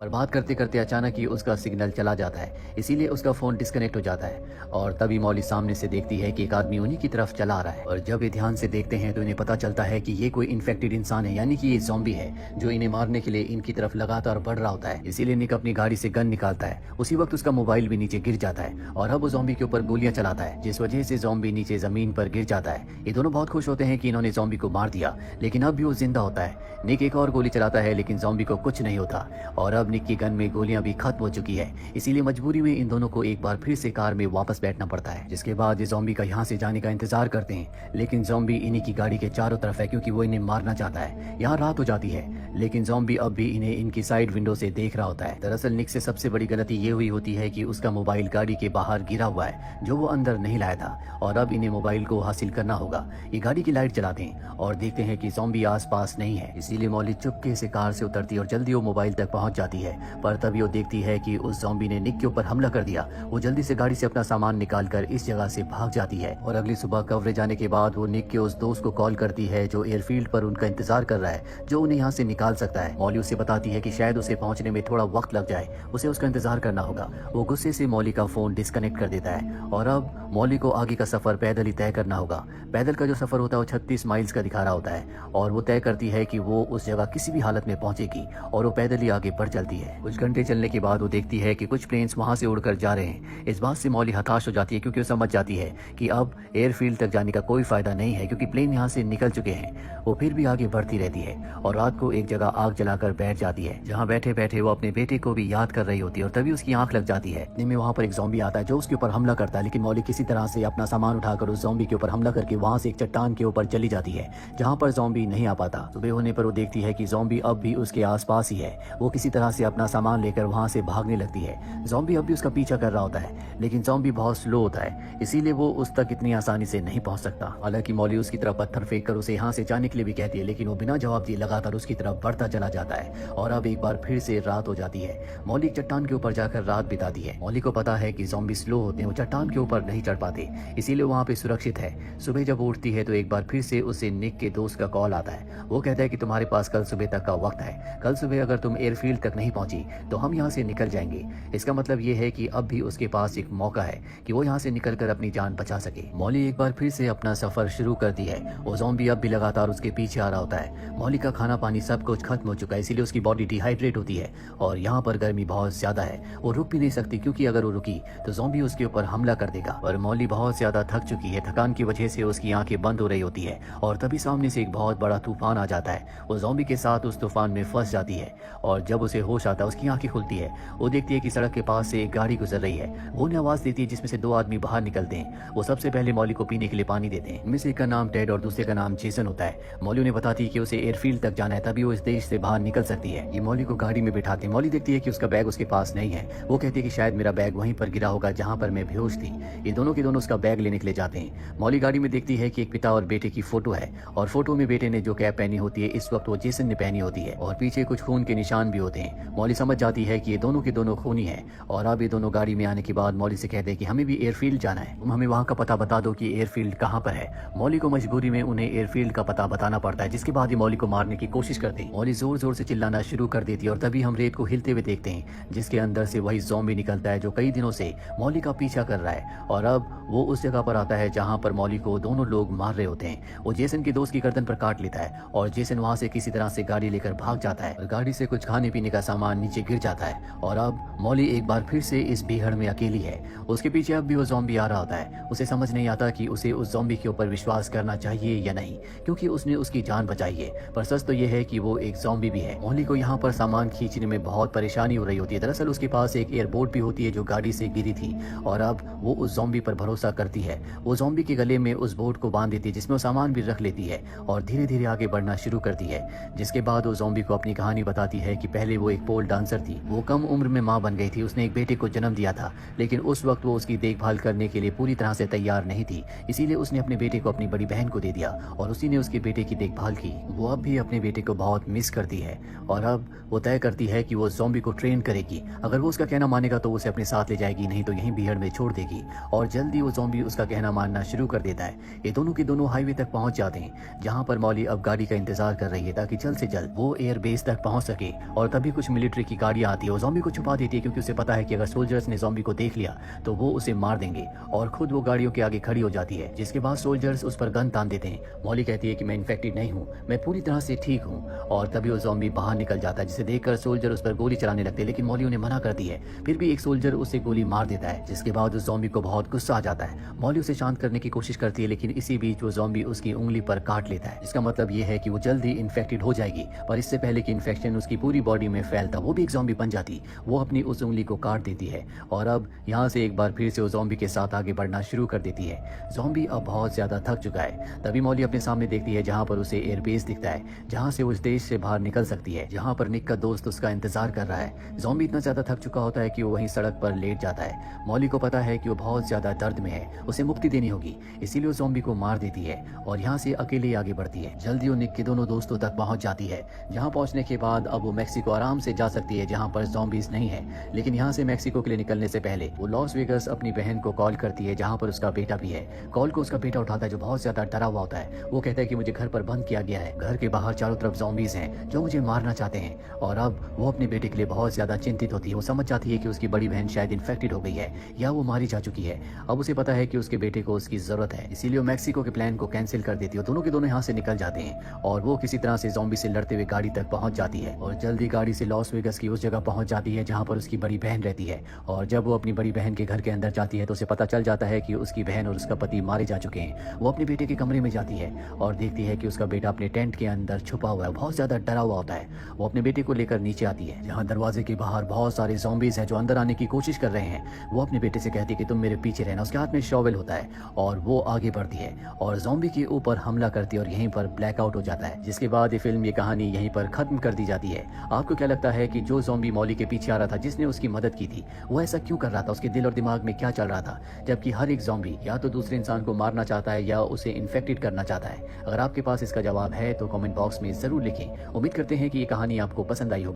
और बात करते करते अचानक ही उसका सिग्नल चला जाता है, इसीलिए उसका फोन डिस्कनेक्ट हो जाता है। और तभी मौली सामने से देखती है कि एक आदमी उन्हीं की तरफ चला आ रहा है। और जब ये ध्यान से देखते हैं तो इन्हें पता चलता है कि ये कोई इन्फेक्टेड इंसान है, यानी कि ये ज़ॉम्बी है जो इन्हें मारने के लिए इनकी तरफ लगातार बढ़ रहा होता है। इसीलिए निक अपनी गाड़ी से गन निकालता है। उसी वक्त उसका मोबाइल भी नीचे गिर जाता है और अब वो ज़ॉम्बी के ऊपर गोलियां चलाता है, जिस वजह से ज़ॉम्बी नीचे जमीन पर गिर जाता है। ये दोनों बहुत खुश होते हैं कि इन्होंने ज़ॉम्बी को मार दिया, लेकिन अब भी वो जिंदा होता है। निक एक और गोली चलाता है, लेकिन ज़ॉम्बी को कुछ नहीं होता और अब निक की गन में गोलियां भी खत्म हो चुकी है। इसीलिए मजबूरी में इन दोनों को एक बार फिर से कार में वापस बैठना पड़ता है, जिसके बाद ये ज़ॉम्बी का यहाँ से जाने का इंतजार करते हैं। लेकिन ज़ॉम्बी इन्हीं की गाड़ी के चारों तरफ है, क्योंकि वो इन्हें मारना चाहता है। यहाँ रात हो जाती है, लेकिन ज़ॉम्बी अब भी इन्हें इनकी साइड विंडो से देख रहा होता है। दरअसल निक से सबसे बड़ी गलती ये हुई होती है कि उसका मोबाइल गाड़ी के बाहर गिरा हुआ है, जो वो अंदर नहीं लाया था, और अब इन्हें मोबाइल को हासिल करना होगा। ये गाड़ी की लाइट जलाते हैं और देखते हैं कि ज़ॉम्बी आसपास नहीं है। इसीलिए मौली चुपके से कार से उतरती है और जल्दी वो मोबाइल तक पहुंच जाती है। पर तभी वो देखती है कि उस ज़ॉम्बी ने निक के ऊपर हमला कर दिया। वो जल्दी से गाड़ी से अपना सामान निकालकर इस जगह से भाग जाती है और अगली सुबह कवरेज आने के बाद वो निक के उस दोस्त को कॉल करती है जो एयरफील्ड पर उनका इंतजार कर रहा है, जो उन्हें यहाँ से निकाल सकता है। मौली उसे बताती है कि शायद उसे पहुंचने में थोड़ा वक्त लग जाए, उसे उसका इंतजार करना होगा। वो गुस्से से मौली का फोन डिस्कनेक्ट कर देता है और अब मौली को आगे का सफर पैदल ही तय करना होगा। पैदल का जो सफर होता है वो 36 माइल्स का दिखा रहा होता है और वो तय करती है कि वो उस जगह किसी भी हालत में पहुंचेगी और वो पैदल ही आगे बढ़ चलती है। कुछ घंटे चलने के बाद वो देखती है कि कुछ प्लेन्स वहां से उड़कर जा रहे हैं। इस बात से मौली हताश हो जाती है, क्योंकि वो समझ जाती है कि अब एयरफील्ड तक जाने का कोई फायदा नहीं है, क्योंकि प्लेन यहाँ से निकल चुके हैं। वो फिर भी आगे बढ़ती रहती है और रात को एक जगह आग जलाकर बैठ जाती है, जहाँ बैठे बैठे वो अपने बेटे को भी याद कर रही होती है। और तभी उसकी आंख लग जाती है। इतने में वहाँ पर एक ज़ॉम्बी आता है जो उसके ऊपर हमला करता है, लेकिन मौली किसी तरह से अपना सामान उठाकर उस ज़ॉम्बी के ऊपर हमला करके वहाँ से एक चट्टान के ऊपर चली जाती है, जहाँ पर ज़ॉम्बी नहीं आ पाता। सुबह होने पर वो देखती है कि ज़ॉम्बी अब भी उसके आसपास ही है। वो किसी तरह से अपना सामान लेकर वहाँ से भागने लगती है। ज़ॉम्बी अब भी उसका पीछा कर रहा होता है, लेकिन ज़ॉम्बी बहुत स्लो होता है, इसीलिए वो उस तक इतनी आसानी से नहीं पहुंच सकता। हालांकि मौली उसकी तरफ पत्थर फेंक कर उसे यहाँ से जाने के लिए भी कहती है, लेकिन वो बिना जवाब दिए लगातार उसकी तरफ बढ़ता चला जाता है। और अब एक बार फिर से रात हो जाती है। मौली एक चट्टान के ऊपर जाकर रात बिताती है। मौली को पता है कि ज़ॉम्बी स्लो होते हैं, वो चट्टान के ऊपर नहीं चढ़ पाते, इसीलिए वहाँ पे सुरक्षित है। सुबह जब वो उठती है तो एक बार फिर से उसे निक के दोस्त का कॉल आता है। वो कहता है कि तुम्हारे पास कल सुबह तक का वक्त है। कल सुबह अगर तुम एयरफील्ड तक नहीं पहुंची तो हम यहाँ से निकल जाएंगे। इसका मतलब ये है कि अब भी उसके पास एक मौका है कि वो यहाँ से निकलकर अपनी जान बचा सके। मौली एक बार फिर से अपना सफर शुरू करती है। वो ज़ॉम्बी अब भी लगातार उसके पीछे आ रहा होता है। मौली का खाना पानी सब कुछ खत्म हो चुका है, इसीलिए उसकी बॉडी डिहाइड्रेट होती है और यहाँ पर गर्मी बहुत ज्यादा है। वो रुक भी नहीं सकती, क्योंकि अगर वो रुकी तो ज़ॉम्बी उसके ऊपर हमला कर देगा। और मौली बहुत ज्यादा थक चुकी है। थकान की वजह से उसकी आंखें बंद हो रही होती है और तभी सामने से एक बहुत बड़ा तूफान आ जाता है। वो ज़ॉम्बी के साथ उस तूफान में फंस जाती है और जब उसे होश आता है, उसकी आंखें खुलती है। वो देखती है कि सड़क के पास से एक गाड़ी गुजर रही है। वो उन्हें आवाज देती है, जिसमें से दो आदमी बाहर निकलते हैं। वो सबसे पहले मौली को पीने के लिए पानी देते हैं। इनमें से एक का नाम टेड और दूसरे का नाम जेसन होता है। मौली उन्हें बताती है कि उसे एयरफील्ड तक जाना है, तभी वो इस देश से बाहर निकल सकती है। ये मौली को गाड़ी में बिठाते हैं। मौली देखती है कि उसका बैग उसके पास नहीं है। वो कहती है कि शायद मेरा बैग वहीं पर गिरा होगा जहाँ पर मैं बेहोश थी। ये दोनों के दोनों उसका बैग लेने के लिए जाते हैं। मौली गाड़ी में देखती है कि एक पिता और बेटे की फोटो है और फोटो में बेटे ने जो कैप पहनी होती है इस वक्त वो जेसन ने पहनी होती है और पीछे कुछ खून के निशान भी होते हैं। मौली समझ जाती है कि ये दोनों के दोनों खूनी है और अब ये दोनों गाड़ी में आने के बाद मौली से कहते हैं कि हमें भी एयरफील्ड जाना है, तुम हमें वहाँ का पता बता दो कि एयरफील्ड कहाँ पर है। मौली को मजबूरी में उन्हें एयरफील्ड का पता बताना पड़ता है, जिसके बाद ही मौली को मारने की कोशिश करते हैं। मौली जोर जोर से चिल्लाना शुरू कर देती है और तभी हम रेत को हिलते हुए देखते हैं, जिसके अंदर से वही ज़ॉम्बी निकलता है जो कई दिनों से मौली का पीछा कर रहा है। और अब वो उस जगह पर आता है जहाँ पर मौली को दोनों लोग मार रहे होते हैं। वो जेसन के दोस्त की गर्दन पर काट लेता है और जेसन वहाँ से किसी तरह से गाड़ी लेकर भाग जाता है और गाड़ी से कुछ खाने पीने का सामान नीचे गिर जाता है। और अब मौली एक बार फिर से इस भीड़ में अकेली है। उसके पीछे अब भी वो ज़ॉम्बी आ रहा होता है। उसे समझ नहीं आता कि उसे उस ज़ॉम्बी के ऊपर विश्वास करना चाहिए या नहीं, क्योंकि उसने उसकी जान बचाई है। पर सच तो यह है कि वो एक ज़ॉम्बी भी है। मौली को यहाँ पर सामान खींचने में बहुत परेशानी हो रही होती है। दरअसल उसके पास एक एयरबोट भी होती है जो गाड़ी से गिरी थी और अब वो उस ज़ॉम्बी पर भरोसा करती है। वो ज़ॉम्बी के गले में उस बोट को बांध देती है, जिसमें वो सामान भी रख लेती है और धीरे धीरे आगे बढ़ना शुरू करती है। जिसके बाद वो ज़ॉम्बी को अपनी कहानी बताती है कि पहले वो एक पोल डांसर थी। वो कम उम्र में माँ बन गई थी। उसने एक बेटे को जन्म दिया था, लेकिन उस वक्त वो उसकी देखभाल करने के लिए पूरी तरह से तैयार नहीं थी। इसीलिए उसने अपने बेटे को अपनी बड़ी बहन को दे दिया और उसी ने उसके बेटे की देखभाल की। वो अब भी अपने बेटे को बहुत मिस करती है और अब वो तय करती है कि वो ज़ॉम्बी को ट्रेन करेगी। अगर वो उसका कहना मानेगा तो उसे अपने साथ ले जाएगी, नहीं तो यहीं भीड़ में छोड़ देगी। और जल्दी वो ज़ॉम्बी उसका कहना मानना शुरू कर देता है। ये दोनों के दोनों हाईवे तक पहुंच जाते हैं, जहां पर मौली अब गाड़ी का इंतजार कर रही है ताकि जल्द से जल्द वो एयरबेस तक पहुंच सके। और तभी कुछ कुछ मिलिट्री की गाड़ियां आती है, वो ज़ॉम्बी को छुपा देती है क्योंकि उसे पता है कि अगर सोल्जर्स ने ज़ॉम्बी को देख लिया तो वो उसे मार देंगे, और खुद वो गाड़ियों के आगे खड़ी हो जाती है, जिसके बाद सोल्जर्स उस पर गन तान देते हैं। मॉली कहती है कि मैं इन्फेक्टेड नहीं हूँ, मैं पूरी तरह से ठीक हूँ, और तभी वो ज़ॉम्बी बाहर निकल जाता है, जिसे देखकर सोल्जर उस पर गोली चलाने लगते हैं, लेकिन मॉली उन्हें मना करती है। फिर भी एक सोल्जर उसे गोली मार देता है, जिसके बाद उस ज़ॉम्बी को बहुत गुस्सा आ जाता है। मॉली उसे शांत करने की कोशिश करती है, लेकिन इसी बीच वो ज़ॉम्बी उसकी उंगली पर काट लेता है। इसका मतलब ये है कि वो जल्द ही इन्फेक्टेड हो जाएगी, पर इससे पहले कि इन्फेक्शन उसकी पूरी बॉडी में फैलता वो भी एक ज़ॉम्बी बन जाती। वो अपनी उस उंगली को काट देती है, और अब यहाँ से एक बार फिर से वो ज़ॉम्बी के साथ आगे बढ़ना शुरू कर देती है। ज़ॉम्बी अब बहुत ज़्यादा थक चुका है। तभी मॉली अपने सामने देखती है जहाँ पर उसे एयरबेस दिखता है, जहाँ से वो उस देश से बाहर निकल सकती है, जहाँ पर निक का दोस्त उसका इंतजार कर रहा है। ज़ॉम्बी इतना ज़्यादा थक चुका होता है कि वो वहीं सड़क पर लेट जाता है। मॉली को पता है कि वो बहुत ज़्यादा दर्द में है, उसे मुक्ति देनी होगी, इसीलिए वो ज़ॉम्बी को मार देती है और यहाँ से अकेले आगे बढ़ती है। जल्दी वो निक के दोनों दोस्तों तक पहुँच जाती है, जहाँ पहुँचने के बाद अब वो मैक्सिको आराम से जा सकती है, जहाँ पर ज़ॉम्बीज़ नहीं है। लेकिन यहाँ से मैक्सिको के लिए निकलने से पहले वो लॉस वेगस अपनी बहन को कॉल करती है, जहाँ पर उसका बेटा भी है। कॉल को उसका बेटा उठाता है, जो बहुत ज़्यादा डरा हुआ होता है। वो कहता है कि मुझे घर पर बंद किया गया है, घर के बाहर चारों तरफ ज़ॉम्बीज़ हैं जो मुझे मारना चाहते हैं। और अब वो अपने बेटे के लिए बहुत ज़्यादा चिंतित होती है। वो समझ जाती है कि उसकी बड़ी बहन शायद इन्फेक्टेड हो गई है या वो मारी जा चुकी है। अब उसे पता है कि उसके बेटे को उसकी ज़रूरत है, इसीलिए वो मैक्सिको के प्लान को कैंसिल कर देती है। दोनों के दोनों यहाँ से निकल जाते हैं और वो किसी तरह से ज़ॉम्बी से लड़ते हुए गाड़ी तक पहुँच जाती है, और जल्दी गाड़ी से लॉस वेगस की उस जगह पहुँच जाती है जहाँ पर उसकी बड़ी बहन रहती है। और जब वो अपनी बड़ी बहन के घर के अंदर जाती है तो उसे पता चल जाता है कि उसकी बहन और उसका पति मारे जा चुके हैं। वो अपने बेटे के कमरे में जाती है और देखती है कि उसका बेटा अपने टेंट के अंदर छुपा हुआ है, बहुत ज़्यादा डरा हुआ होता है। वो अपने बेटे को लेकर नीचे आती है, जहाँ दरवाजे के बाहर बहुत सारे ज़ॉम्बीज़ हैं जो अंदर आने की कोशिश कर रहे हैं। वो अपने बेटे से कहती है कि तुम मेरे पीछे रहना। उसके हाथ में शॉवेल होता है और वो आगे बढ़ती है और ज़ॉम्बी के ऊपर हमला करती है, और यहीं पर ब्लैकआउट हो जाता है, जिसके बाद ये फिल्म, ये कहानी यहीं पर खत्म कर दी जाती है। आपको क्या लगता है कि जो ज़ॉम्बी मॉली के पीछे आ रहा था, जिसने उसकी मदद की थी, वो ऐसा क्यों कर रहा था? उसके दिल और दिमाग में क्या चल रहा था? जबकि हर एक ज़ॉम्बी या तो दूसरे इंसान को मारना चाहता है या उसे इन्फेक्टेड करना चाहता है। अगर आपके पास इसका जवाब है तो कमेंट बॉक्स में ज़रूर लिखें। उम्मीद करते हैं कि ये कहानी आपको पसंद आई होगी।